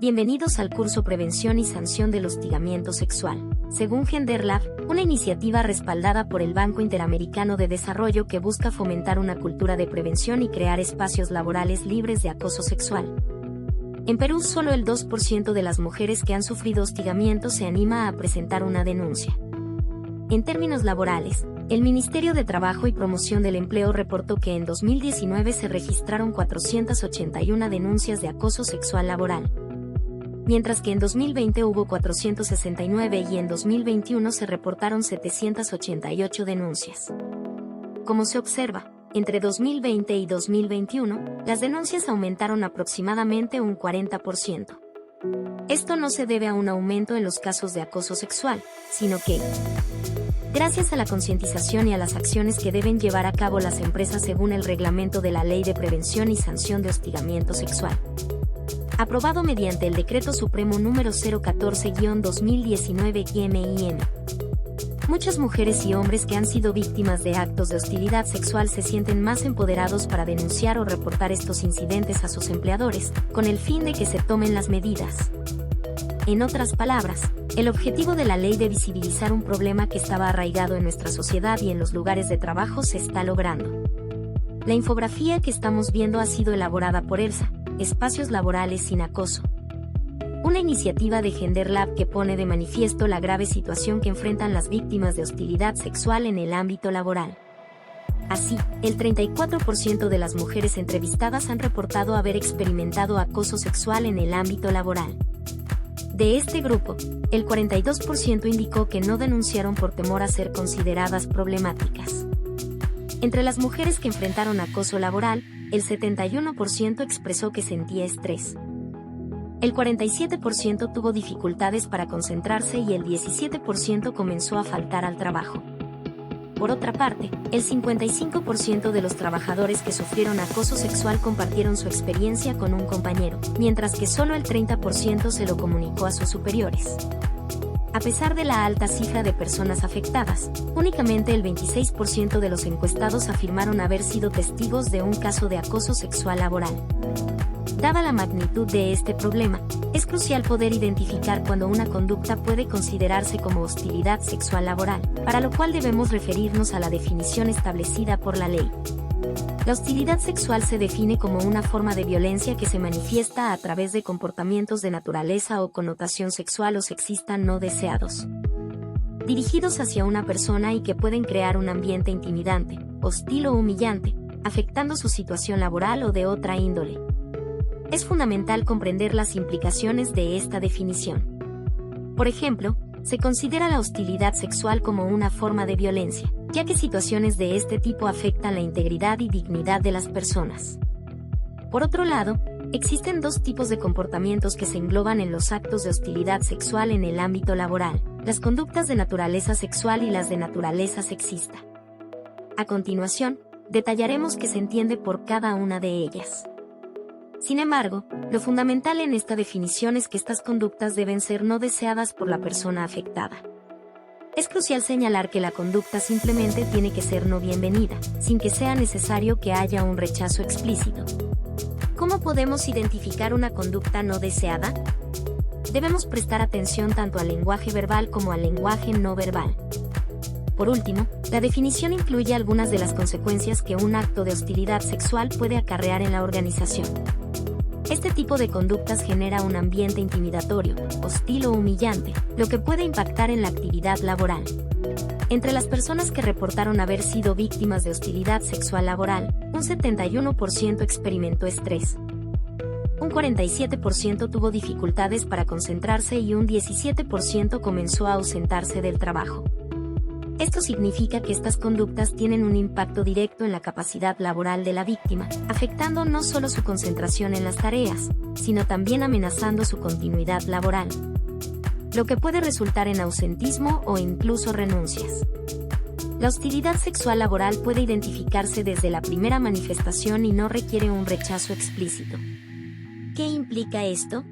Bienvenidos al curso Prevención y Sanción del Hostigamiento Sexual. Según GenderLab, una iniciativa respaldada por el Banco Interamericano de Desarrollo que busca fomentar una cultura de prevención y crear espacios laborales libres de acoso sexual. En Perú, solo el 2% de las mujeres que han sufrido hostigamiento se anima a presentar una denuncia. En términos laborales, el Ministerio de Trabajo y Promoción del Empleo reportó que en 2019 se registraron 481 denuncias de acoso sexual laboral, mientras que en 2020 hubo 469 y en 2021 se reportaron 788 denuncias. Como se observa, entre 2020 y 2021, las denuncias aumentaron aproximadamente un 40%. Esto no se debe a un aumento en los casos de acoso sexual, sino que, gracias a la concientización y a las acciones que deben llevar a cabo las empresas según el reglamento de la Ley de Prevención y Sanción de Hostigamiento Sexual, aprobado mediante el Decreto Supremo número 014-2019-MIM. Muchas mujeres y hombres que han sido víctimas de actos de hostilidad sexual se sienten más empoderados para denunciar o reportar estos incidentes a sus empleadores, con el fin de que se tomen las medidas. En otras palabras, el objetivo de la ley de visibilizar un problema que estaba arraigado en nuestra sociedad y en los lugares de trabajo se está logrando. La infografía que estamos viendo ha sido elaborada por ELSA, Espacios Laborales Sin Acoso, una iniciativa de GenderLab que pone de manifiesto la grave situación que enfrentan las víctimas de hostilidad sexual en el ámbito laboral. Así, el 34% de las mujeres entrevistadas han reportado haber experimentado acoso sexual en el ámbito laboral. De este grupo, el 42% indicó que no denunciaron por temor a ser consideradas problemáticas. Entre las mujeres que enfrentaron acoso laboral, el 71% expresó que sentía estrés. El 47% tuvo dificultades para concentrarse y el 17% comenzó a faltar al trabajo. Por otra parte, el 55% de los trabajadores que sufrieron acoso sexual compartieron su experiencia con un compañero, mientras que solo el 30% se lo comunicó a sus superiores. A pesar de la alta cifra de personas afectadas, únicamente el 26% de los encuestados afirmaron haber sido testigos de un caso de acoso sexual laboral. Dada la magnitud de este problema, es crucial poder identificar cuando una conducta puede considerarse como hostilidad sexual laboral, para lo cual debemos referirnos a la definición establecida por la ley. La hostilidad sexual se define como una forma de violencia que se manifiesta a través de comportamientos de naturaleza o connotación sexual o sexista no deseados, dirigidos hacia una persona y que pueden crear un ambiente intimidante, hostil o humillante, afectando su situación laboral o de otra índole. Es fundamental comprender las implicaciones de esta definición. Por ejemplo, se considera la hostilidad sexual como una forma de violencia, ya que situaciones de este tipo afectan la integridad y dignidad de las personas. Por otro lado, existen dos tipos de comportamientos que se engloban en los actos de hostilidad sexual en el ámbito laboral: las conductas de naturaleza sexual y las de naturaleza sexista. A continuación, detallaremos qué se entiende por cada una de ellas. Sin embargo, lo fundamental en esta definición es que estas conductas deben ser no deseadas por la persona afectada. Es crucial señalar que la conducta simplemente tiene que ser no bienvenida, sin que sea necesario que haya un rechazo explícito. ¿Cómo podemos identificar una conducta no deseada? Debemos prestar atención tanto al lenguaje verbal como al lenguaje no verbal. Por último, la definición incluye algunas de las consecuencias que un acto de hostilidad sexual puede acarrear en la organización. Este tipo de conductas genera un ambiente intimidatorio, hostil o humillante, lo que puede impactar en la actividad laboral. Entre las personas que reportaron haber sido víctimas de hostilidad sexual laboral, un 71% experimentó estrés. Un 47% tuvo dificultades para concentrarse y un 17% comenzó a ausentarse del trabajo. Esto significa que estas conductas tienen un impacto directo en la capacidad laboral de la víctima, afectando no solo su concentración en las tareas, sino también amenazando su continuidad laboral, lo que puede resultar en ausentismo o incluso renuncias. La hostilidad sexual laboral puede identificarse desde la primera manifestación y no requiere un rechazo explícito. ¿Qué implica esto?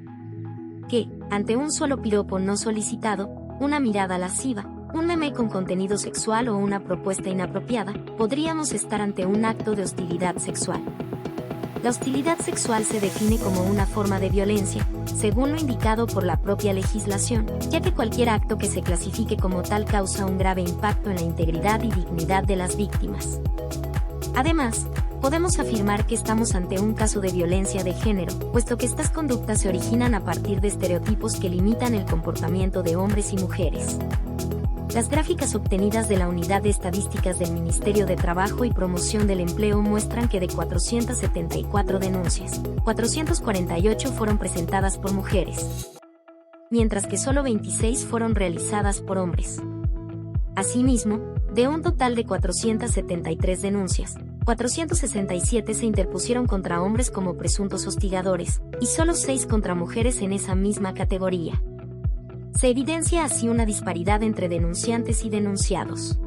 Que, ante un solo piropo no solicitado, una mirada lasciva, un meme con contenido sexual o una propuesta inapropiada, podríamos estar ante un acto de hostilidad sexual. La hostilidad sexual se define como una forma de violencia, según lo indicado por la propia legislación, ya que cualquier acto que se clasifique como tal causa un grave impacto en la integridad y dignidad de las víctimas. Además, podemos afirmar que estamos ante un caso de violencia de género, puesto que estas conductas se originan a partir de estereotipos que limitan el comportamiento de hombres y mujeres. Las gráficas obtenidas de la Unidad de Estadísticas del Ministerio de Trabajo y Promoción del Empleo muestran que de 474 denuncias, 448 fueron presentadas por mujeres, mientras que solo 26 fueron realizadas por hombres. Asimismo, de un total de 473 denuncias, 467 se interpusieron contra hombres como presuntos hostigadores, y solo 6 contra mujeres en esa misma categoría. Se evidencia así una disparidad entre denunciantes y denunciados.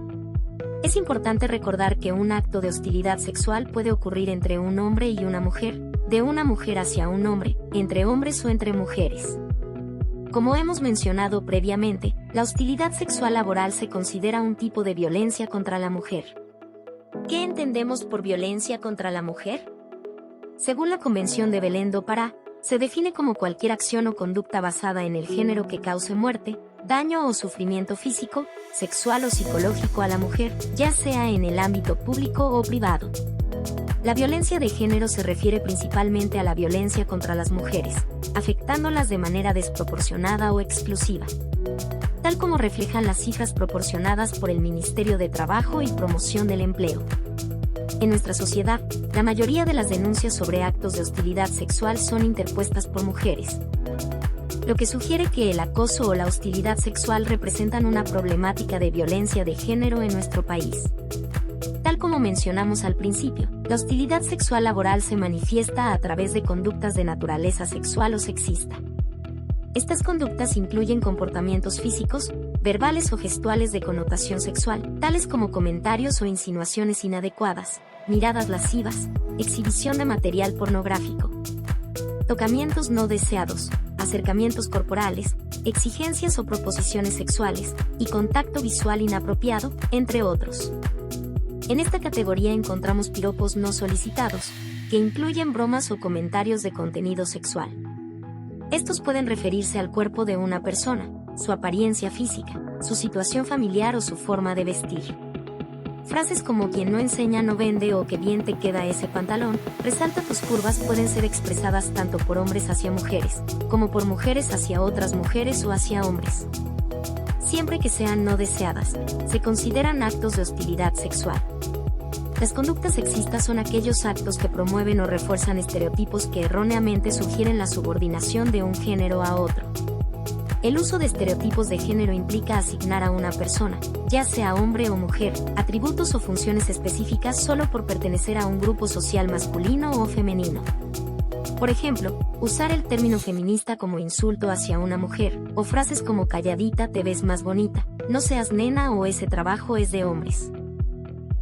Es importante recordar que un acto de hostilidad sexual puede ocurrir entre un hombre y una mujer, de una mujer hacia un hombre, entre hombres o entre mujeres. Como hemos mencionado previamente, la hostilidad sexual laboral se considera un tipo de violencia contra la mujer. ¿Qué entendemos por violencia contra la mujer? Según la Convención de Belém do Pará, se define como cualquier acción o conducta basada en el género que cause muerte, daño o sufrimiento físico, sexual o psicológico a la mujer, ya sea en el ámbito público o privado. La violencia de género se refiere principalmente a la violencia contra las mujeres, afectándolas de manera desproporcionada o exclusiva, tal como reflejan las cifras proporcionadas por el Ministerio de Trabajo y Promoción del Empleo. En nuestra sociedad, la mayoría de las denuncias sobre actos de hostilidad sexual son interpuestas por mujeres, lo que sugiere que el acoso o la hostilidad sexual representan una problemática de violencia de género en nuestro país. Tal como mencionamos al principio, la hostilidad sexual laboral se manifiesta a través de conductas de naturaleza sexual o sexista. Estas conductas incluyen comportamientos físicos, verbales o gestuales de connotación sexual, tales como comentarios o insinuaciones inadecuadas, miradas lascivas, exhibición de material pornográfico, tocamientos no deseados, acercamientos corporales, exigencias o proposiciones sexuales, y contacto visual inapropiado, entre otros. En esta categoría encontramos piropos no solicitados, que incluyen bromas o comentarios de contenido sexual. Estos pueden referirse al cuerpo de una persona, su apariencia física, su situación familiar o su forma de vestir. Frases como "quien no enseña no vende" o "qué bien te queda ese pantalón", "resalta tus curvas" pueden ser expresadas tanto por hombres hacia mujeres, como por mujeres hacia otras mujeres o hacia hombres. Siempre que sean no deseadas, se consideran actos de hostilidad sexual. Las conductas sexistas son aquellos actos que promueven o refuerzan estereotipos que erróneamente sugieren la subordinación de un género a otro. El uso de estereotipos de género implica asignar a una persona, ya sea hombre o mujer, atributos o funciones específicas solo por pertenecer a un grupo social masculino o femenino. Por ejemplo, usar el término feminista como insulto hacia una mujer, o frases como "calladita te ves más bonita", "no seas nena" o "ese trabajo es de hombres".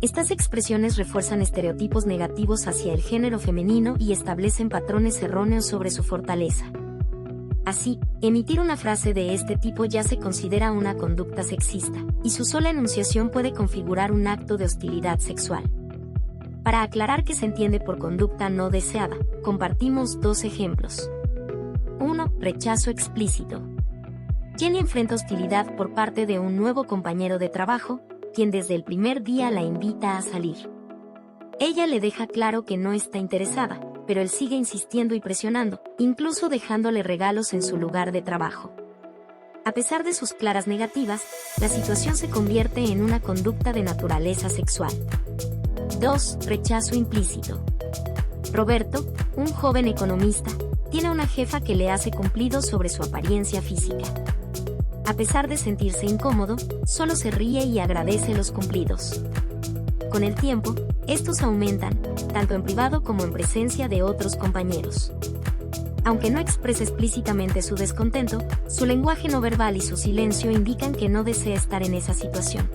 Estas expresiones refuerzan estereotipos negativos hacia el género femenino y establecen patrones erróneos sobre su fortaleza. Así, emitir una frase de este tipo ya se considera una conducta sexista, y su sola enunciación puede configurar un acto de hostilidad sexual. Para aclarar qué se entiende por conducta no deseada, compartimos 2 ejemplos. 1. Rechazo explícito. Jenny enfrenta hostilidad por parte de un nuevo compañero de trabajo, quien desde el primer día la invita a salir. Ella le deja claro que no está interesada, pero él sigue insistiendo y presionando, incluso dejándole regalos en su lugar de trabajo. A pesar de sus claras negativas, la situación se convierte en una conducta de naturaleza sexual. 2. Rechazo implícito. Roberto, un joven economista, tiene una jefa que le hace cumplidos sobre su apariencia física. A pesar de sentirse incómodo, solo se ríe y agradece los cumplidos. Con el tiempo, estos aumentan, tanto en privado como en presencia de otros compañeros. Aunque no expresa explícitamente su descontento, su lenguaje no verbal y su silencio indican que no desea estar en esa situación.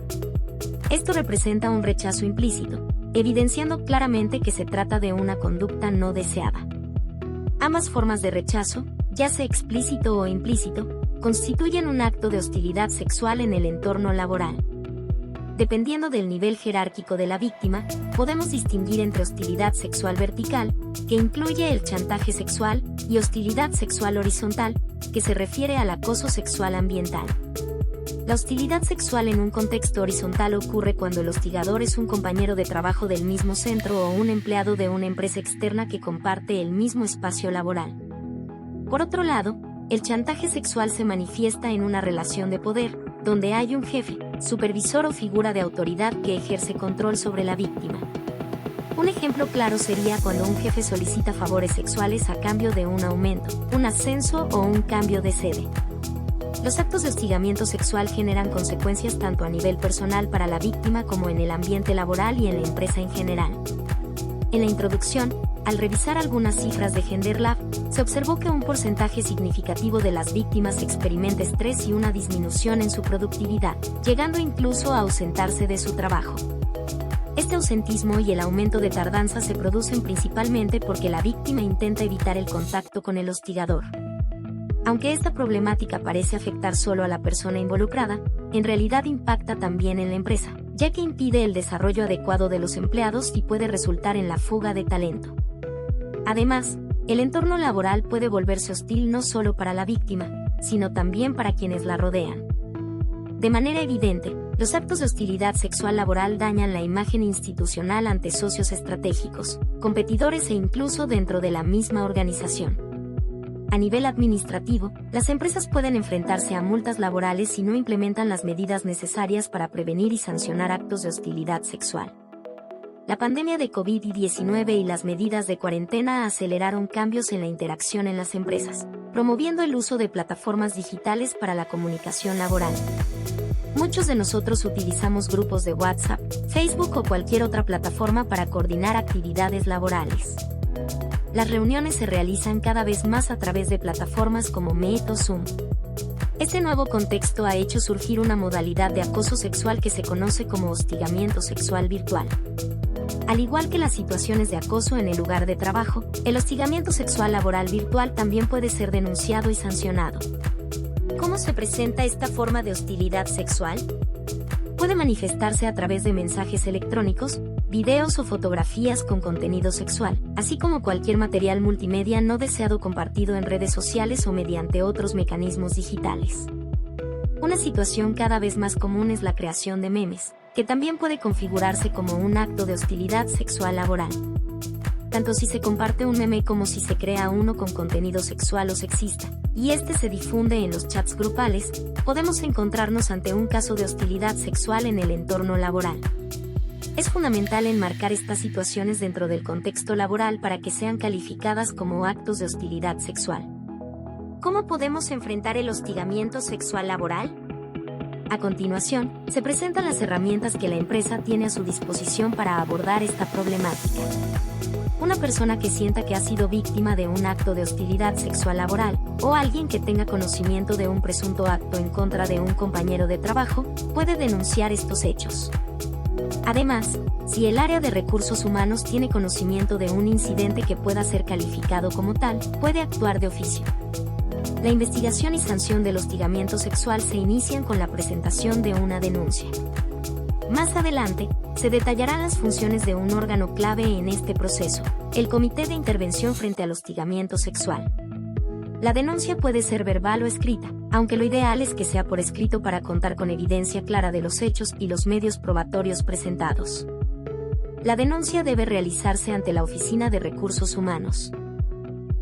Esto representa un rechazo implícito, evidenciando claramente que se trata de una conducta no deseada. Ambas formas de rechazo, ya sea explícito o implícito, constituyen un acto de hostilidad sexual en el entorno laboral. dependiendo del nivel jerárquico de la víctima, podemos distinguir entre hostilidad sexual vertical, que incluye el chantaje sexual, y hostilidad sexual horizontal, que se refiere al acoso sexual ambiental. La hostilidad sexual en un contexto horizontal ocurre cuando el hostigador es un compañero de trabajo del mismo centro o un empleado de una empresa externa que comparte el mismo espacio laboral. Por otro lado, el chantaje sexual se manifiesta en una relación de poder, donde hay un jefe, supervisor o figura de autoridad que ejerce control sobre la víctima. Un ejemplo claro sería cuando un jefe solicita favores sexuales a cambio de un aumento, un ascenso o un cambio de sede. Los actos de hostigamiento sexual generan consecuencias tanto a nivel personal para la víctima como en el ambiente laboral y en la empresa en general. En la introducción, al revisar algunas cifras de GenderLab, se observó que un porcentaje significativo de las víctimas experimenta estrés y una disminución en su productividad, llegando incluso a ausentarse de su trabajo. Este ausentismo y el aumento de tardanza se producen principalmente porque la víctima intenta evitar el contacto con el hostigador. Aunque esta problemática parece afectar solo a la persona involucrada, en realidad impacta también en la empresa, ya que impide el desarrollo adecuado de los empleados y puede resultar en la fuga de talento. Además, el entorno laboral puede volverse hostil no solo para la víctima, sino también para quienes la rodean. De manera evidente, los actos de hostilidad sexual laboral dañan la imagen institucional ante socios estratégicos, competidores e incluso dentro de la misma organización. A nivel administrativo, las empresas pueden enfrentarse a multas laborales si no implementan las medidas necesarias para prevenir y sancionar actos de hostilidad sexual. La pandemia de COVID-19 y las medidas de cuarentena aceleraron cambios en la interacción en las empresas, promoviendo el uso de plataformas digitales para la comunicación laboral. Muchos de nosotros utilizamos grupos de WhatsApp, Facebook o cualquier otra plataforma para coordinar actividades laborales. Las reuniones se realizan cada vez más a través de plataformas como Meet o Zoom. Este nuevo contexto ha hecho surgir una modalidad de acoso sexual que se conoce como hostigamiento sexual virtual. Al igual que las situaciones de acoso en el lugar de trabajo, el hostigamiento sexual laboral virtual también puede ser denunciado y sancionado. ¿Cómo se presenta esta forma de hostilidad sexual? Puede manifestarse a través de mensajes electrónicos, videos o fotografías con contenido sexual, así como cualquier material multimedia no deseado compartido en redes sociales o mediante otros mecanismos digitales. Una situación cada vez más común es la creación de memes, que también puede configurarse como un acto de hostilidad sexual laboral. Tanto si se comparte un meme como si se crea uno con contenido sexual o sexista, y este se difunde en los chats grupales, podemos encontrarnos ante un caso de hostilidad sexual en el entorno laboral. Es fundamental enmarcar estas situaciones dentro del contexto laboral para que sean calificadas como actos de hostilidad sexual. ¿Cómo podemos enfrentar el hostigamiento sexual laboral? A continuación, se presentan las herramientas que la empresa tiene a su disposición para abordar esta problemática. Una persona que sienta que ha sido víctima de un acto de hostilidad sexual laboral, o alguien que tenga conocimiento de un presunto acto en contra de un compañero de trabajo, puede denunciar estos hechos. Además, si el área de recursos humanos tiene conocimiento de un incidente que pueda ser calificado como tal, puede actuar de oficio. La investigación y sanción del hostigamiento sexual se inician con la presentación de una denuncia. Más adelante, se detallarán las funciones de un órgano clave en este proceso, el Comité de Intervención frente al Hostigamiento Sexual. La denuncia puede ser verbal o escrita, aunque lo ideal es que sea por escrito para contar con evidencia clara de los hechos y los medios probatorios presentados. La denuncia debe realizarse ante la Oficina de Recursos Humanos.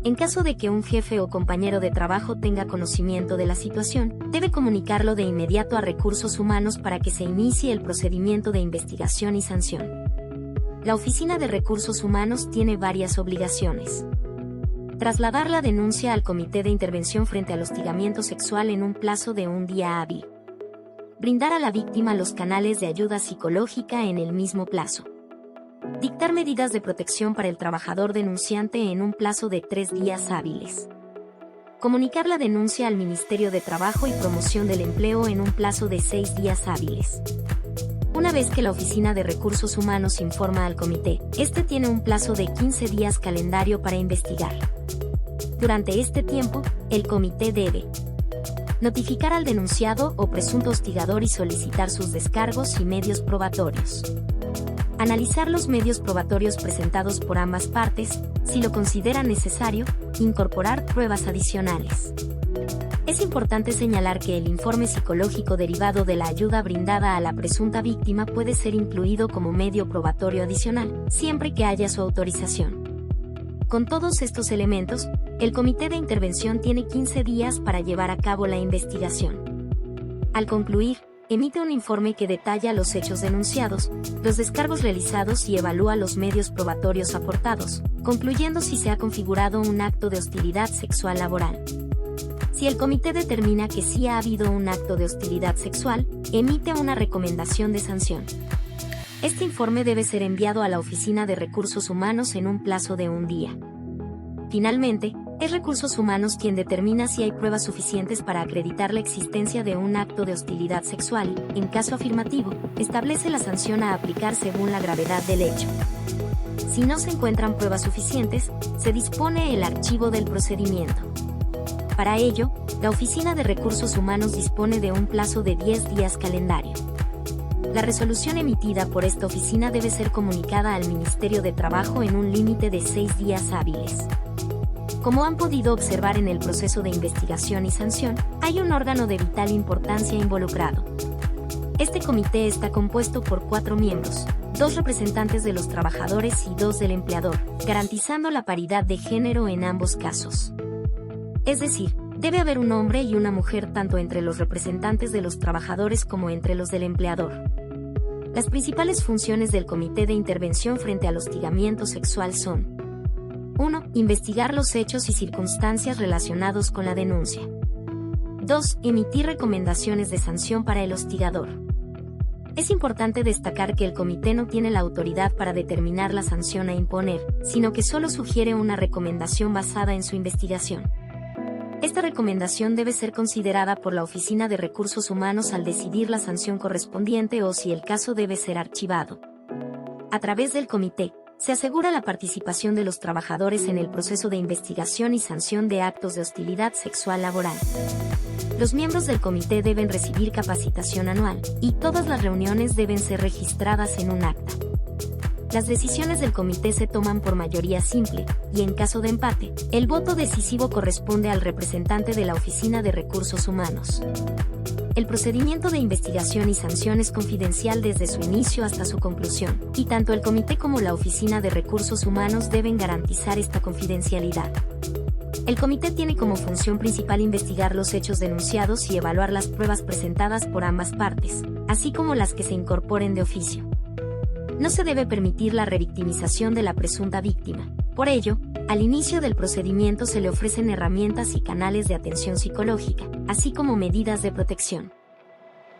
En caso de que un jefe o compañero de trabajo tenga conocimiento de la situación, debe comunicarlo de inmediato a Recursos Humanos para que se inicie el procedimiento de investigación y sanción. La Oficina de Recursos Humanos tiene varias obligaciones. Trasladar la denuncia al Comité de Intervención frente al Hostigamiento Sexual en un plazo de un día hábil. Brindar a la víctima los canales de ayuda psicológica en el mismo plazo. Dictar medidas de protección para el trabajador denunciante en un plazo de 3 días hábiles. Comunicar la denuncia al Ministerio de Trabajo y Promoción del Empleo en un plazo de 6 días hábiles. Una vez que la Oficina de Recursos Humanos informa al comité, este tiene un plazo de 15 días calendario para investigar. Durante este tiempo, el comité debe Notificar al denunciado o presunto hostigador y solicitar sus descargos y medios probatorios. Analizar los medios probatorios presentados por ambas partes, si lo considera necesario, incorporar pruebas adicionales. Es importante señalar que el informe psicológico derivado de la ayuda brindada a la presunta víctima puede ser incluido como medio probatorio adicional, siempre que haya su autorización. Con todos estos elementos, el Comité de Intervención tiene 15 días para llevar a cabo la investigación. Al concluir, emite un informe que detalla los hechos denunciados, los descargos realizados y evalúa los medios probatorios aportados, concluyendo si se ha configurado un acto de hostilidad sexual laboral. Si el comité determina que sí ha habido un acto de hostilidad sexual, emite una recomendación de sanción. Este informe debe ser enviado a la Oficina de Recursos Humanos en un plazo de 1 día. Finalmente, es Recursos Humanos quien determina si hay pruebas suficientes para acreditar la existencia de un acto de hostilidad sexual. En caso afirmativo, establece la sanción a aplicar según la gravedad del hecho. Si no se encuentran pruebas suficientes, se dispone el archivo del procedimiento. Para ello, la Oficina de Recursos Humanos dispone de un plazo de 10 días calendario. La resolución emitida por esta oficina debe ser comunicada al Ministerio de Trabajo en un límite de 6 días hábiles. Como han podido observar en el proceso de investigación y sanción, hay un órgano de vital importancia involucrado. Este comité está compuesto por 4 miembros, 2 representantes de los trabajadores y 2 del empleador, garantizando la paridad de género en ambos casos. Es decir, debe haber un hombre y una mujer tanto entre los representantes de los trabajadores como entre los del empleador. Las principales funciones del Comité de Intervención frente al hostigamiento sexual son: 1. Investigar los hechos y circunstancias relacionados con la denuncia. 2. Emitir recomendaciones de sanción para el hostigador. Es importante destacar que el comité no tiene la autoridad para determinar la sanción a imponer, sino que solo sugiere una recomendación basada en su investigación. Esta recomendación debe ser considerada por la Oficina de Recursos Humanos al decidir la sanción correspondiente o si el caso debe ser archivado. A través del comité, se asegura la participación de los trabajadores en el proceso de investigación y sanción de actos de hostilidad sexual laboral. Los miembros del comité deben recibir capacitación anual, y todas las reuniones deben ser registradas en un acta. Las decisiones del comité se toman por mayoría simple, y en caso de empate, el voto decisivo corresponde al representante de la Oficina de Recursos Humanos. El procedimiento de investigación y sanción es confidencial desde su inicio hasta su conclusión, y tanto el comité como la Oficina de Recursos Humanos deben garantizar esta confidencialidad. El comité tiene como función principal investigar los hechos denunciados y evaluar las pruebas presentadas por ambas partes, así como las que se incorporen de oficio. No se debe permitir la revictimización de la presunta víctima. Por ello, al inicio del procedimiento se le ofrecen herramientas y canales de atención psicológica, así como medidas de protección.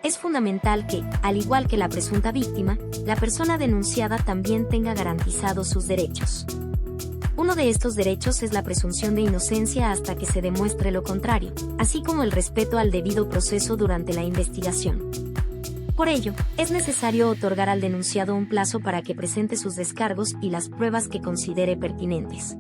Es fundamental que, al igual que la presunta víctima, la persona denunciada también tenga garantizados sus derechos. Uno de estos derechos es la presunción de inocencia hasta que se demuestre lo contrario, así como el respeto al debido proceso durante la investigación. Por ello, es necesario otorgar al denunciado un plazo para que presente sus descargos y las pruebas que considere pertinentes.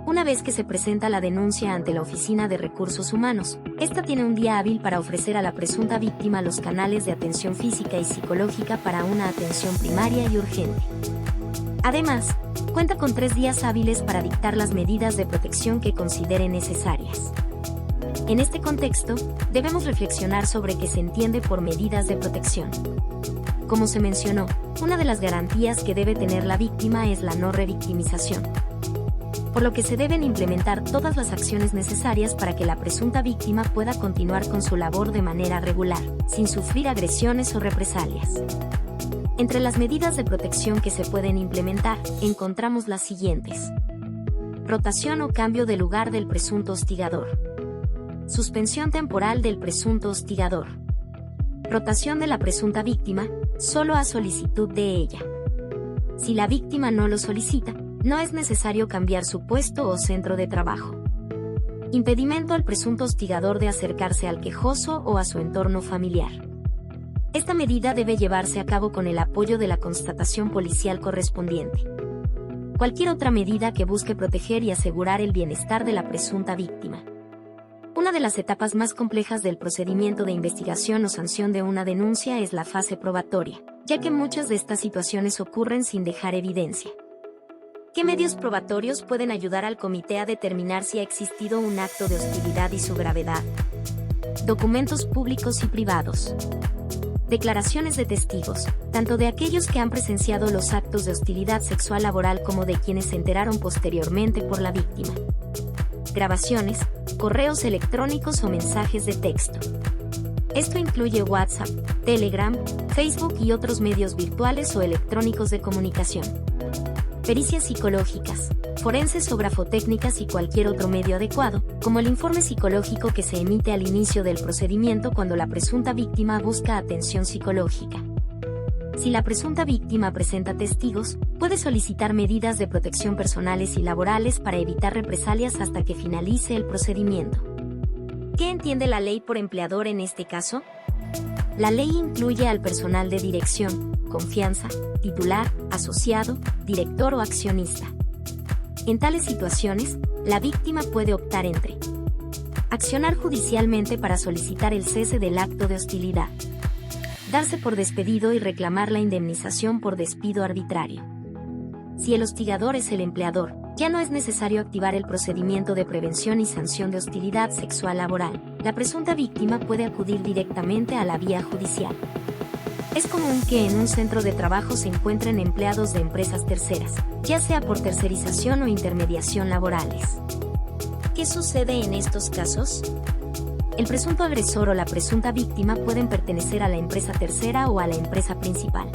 Una vez que se presenta la denuncia ante la Oficina de Recursos Humanos, esta tiene un día hábil para ofrecer a la presunta víctima los canales de atención física y psicológica para una atención primaria y urgente. Además, cuenta con 3 días hábiles para dictar las medidas de protección que considere necesarias. En este contexto, debemos reflexionar sobre qué se entiende por medidas de protección. Como se mencionó, una de las garantías que debe tener la víctima es la no revictimización, por lo que se deben implementar todas las acciones necesarias para que la presunta víctima pueda continuar con su labor de manera regular, sin sufrir agresiones o represalias. Entre las medidas de protección que se pueden implementar, encontramos las siguientes: rotación o cambio de lugar del presunto hostigador. Suspensión temporal del presunto hostigador. Rotación de la presunta víctima, solo a solicitud de ella. Si la víctima no lo solicita, no es necesario cambiar su puesto o centro de trabajo. Impedimento al presunto hostigador de acercarse al quejoso o a su entorno familiar. Esta medida debe llevarse a cabo con el apoyo de la constatación policial correspondiente. Cualquier otra medida que busque proteger y asegurar el bienestar de la presunta víctima. Una Una de las etapas más complejas del procedimiento de investigación o sanción de una denuncia es la fase probatoria, ya que muchas de estas situaciones ocurren sin dejar evidencia. ¿Qué medios probatorios pueden ayudar al comité a determinar si ha existido un acto de hostilidad y su gravedad? Documentos públicos y privados. Declaraciones de testigos, tanto de aquellos que han presenciado los actos de hostilidad sexual laboral como de quienes se enteraron posteriormente por la víctima. Grabaciones, correos electrónicos o mensajes de texto. Esto incluye WhatsApp, Telegram, Facebook y otros medios virtuales o electrónicos de comunicación. Pericias psicológicas, forenses o grafotécnicas y cualquier otro medio adecuado, como el informe psicológico que se emite al inicio del procedimiento cuando la presunta víctima busca atención psicológica. Si la presunta víctima presenta testigos, puede solicitar medidas de protección personales y laborales para evitar represalias hasta que finalice el procedimiento. ¿Qué entiende la ley por empleador en este caso? La ley incluye al personal de dirección, confianza, titular, asociado, director o accionista. En tales situaciones, la víctima puede optar entre accionar judicialmente para solicitar el cese del acto de hostilidad, darse por despedido y reclamar la indemnización por despido arbitrario. Si el hostigador es el empleador, ya no es necesario activar el procedimiento de prevención y sanción de hostilidad sexual laboral. La presunta víctima puede acudir directamente a la vía judicial. Es común que en un centro de trabajo se encuentren empleados de empresas terceras, ya sea por tercerización o intermediación laborales. ¿Qué sucede en estos casos? El presunto agresor o la presunta víctima pueden pertenecer a la empresa tercera o a la empresa principal.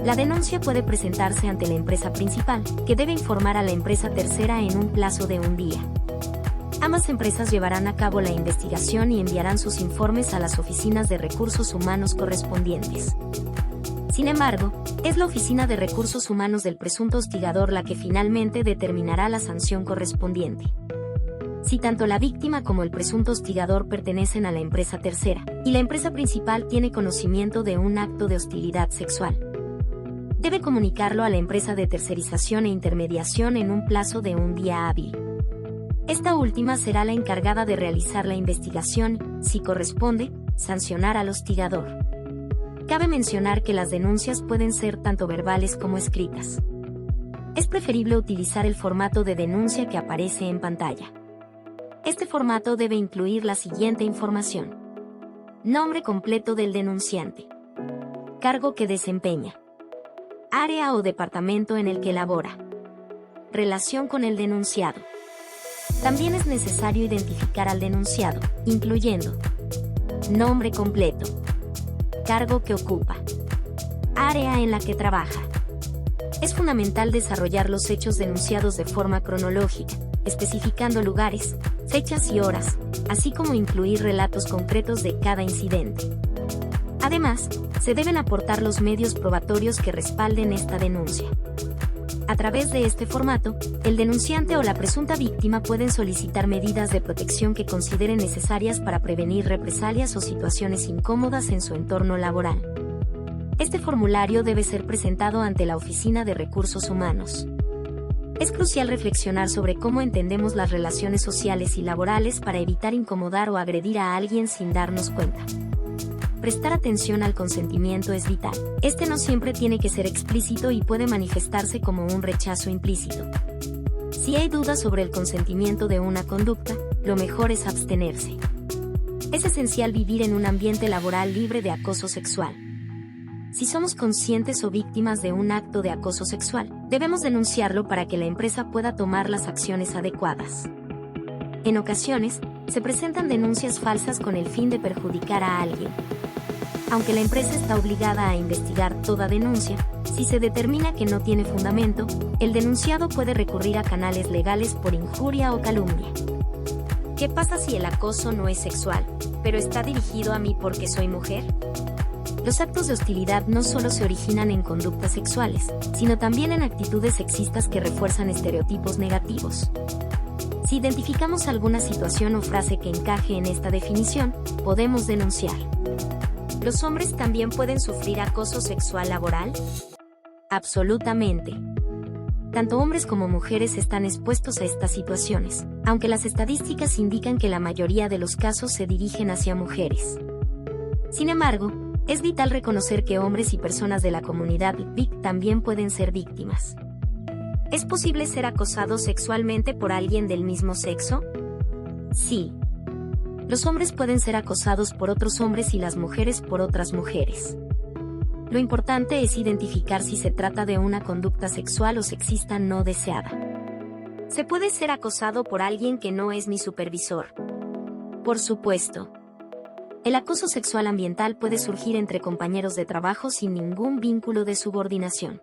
La denuncia puede presentarse ante la empresa principal, que debe informar a la empresa tercera en un plazo de un día. Ambas empresas llevarán a cabo la investigación y enviarán sus informes a las oficinas de recursos humanos correspondientes. Sin embargo, es la oficina de recursos humanos del presunto hostigador la que finalmente determinará la sanción correspondiente. Si tanto la víctima como el presunto hostigador pertenecen a la empresa tercera, y la empresa principal tiene conocimiento de un acto de hostilidad sexual, debe comunicarlo a la empresa de tercerización e intermediación en un plazo de un día hábil. Esta última será la encargada de realizar la investigación, si corresponde, sancionar al hostigador. Cabe mencionar que las denuncias pueden ser tanto verbales como escritas. Es preferible utilizar el formato de denuncia que aparece en pantalla. Este formato debe incluir la siguiente información: nombre completo del denunciante, cargo que desempeña, área o departamento en el que labora, relación con el denunciado. También es necesario identificar al denunciado, incluyendo nombre completo, cargo que ocupa, área en la que trabaja. Es fundamental desarrollar los hechos denunciados de forma cronológica, especificando lugares, fechas y horas, así como incluir relatos concretos de cada incidente. Además, se deben aportar los medios probatorios que respalden esta denuncia. A través de este formato, el denunciante o la presunta víctima pueden solicitar medidas de protección que consideren necesarias para prevenir represalias o situaciones incómodas en su entorno laboral. Este formulario debe ser presentado ante la Oficina de Recursos Humanos. Es crucial reflexionar sobre cómo entendemos las relaciones sociales y laborales para evitar incomodar o agredir a alguien sin darnos cuenta. Prestar atención al consentimiento es vital. Este no siempre tiene que ser explícito y puede manifestarse como un rechazo implícito. Si hay dudas sobre el consentimiento de una conducta, lo mejor es abstenerse. Es esencial vivir en un ambiente laboral libre de acoso sexual. Si somos conscientes o víctimas de un acto de acoso sexual, debemos denunciarlo para que la empresa pueda tomar las acciones adecuadas. En ocasiones, se presentan denuncias falsas con el fin de perjudicar a alguien. Aunque la empresa está obligada a investigar toda denuncia, si se determina que no tiene fundamento, el denunciado puede recurrir a canales legales por injuria o calumnia. ¿Qué pasa si el acoso no es sexual, pero está dirigido a mí porque soy mujer? Los actos de hostilidad no solo se originan en conductas sexuales, sino también en actitudes sexistas que refuerzan estereotipos negativos. Si identificamos alguna situación o frase que encaje en esta definición, podemos denunciar. ¿Los hombres también pueden sufrir acoso sexual laboral? Absolutamente. Tanto hombres como mujeres están expuestos a estas situaciones, aunque las estadísticas indican que la mayoría de los casos se dirigen hacia mujeres. Sin embargo, es vital reconocer que hombres y personas de la comunidad LGBTQ también pueden ser víctimas. ¿Es posible ser acosado sexualmente por alguien del mismo sexo? Sí. Los hombres pueden ser acosados por otros hombres y las mujeres por otras mujeres. Lo importante es identificar si se trata de una conducta sexual o sexista no deseada. ¿Se puede ser acosado por alguien que no es mi supervisor? Por supuesto. El acoso sexual ambiental puede surgir entre compañeros de trabajo sin ningún vínculo de subordinación.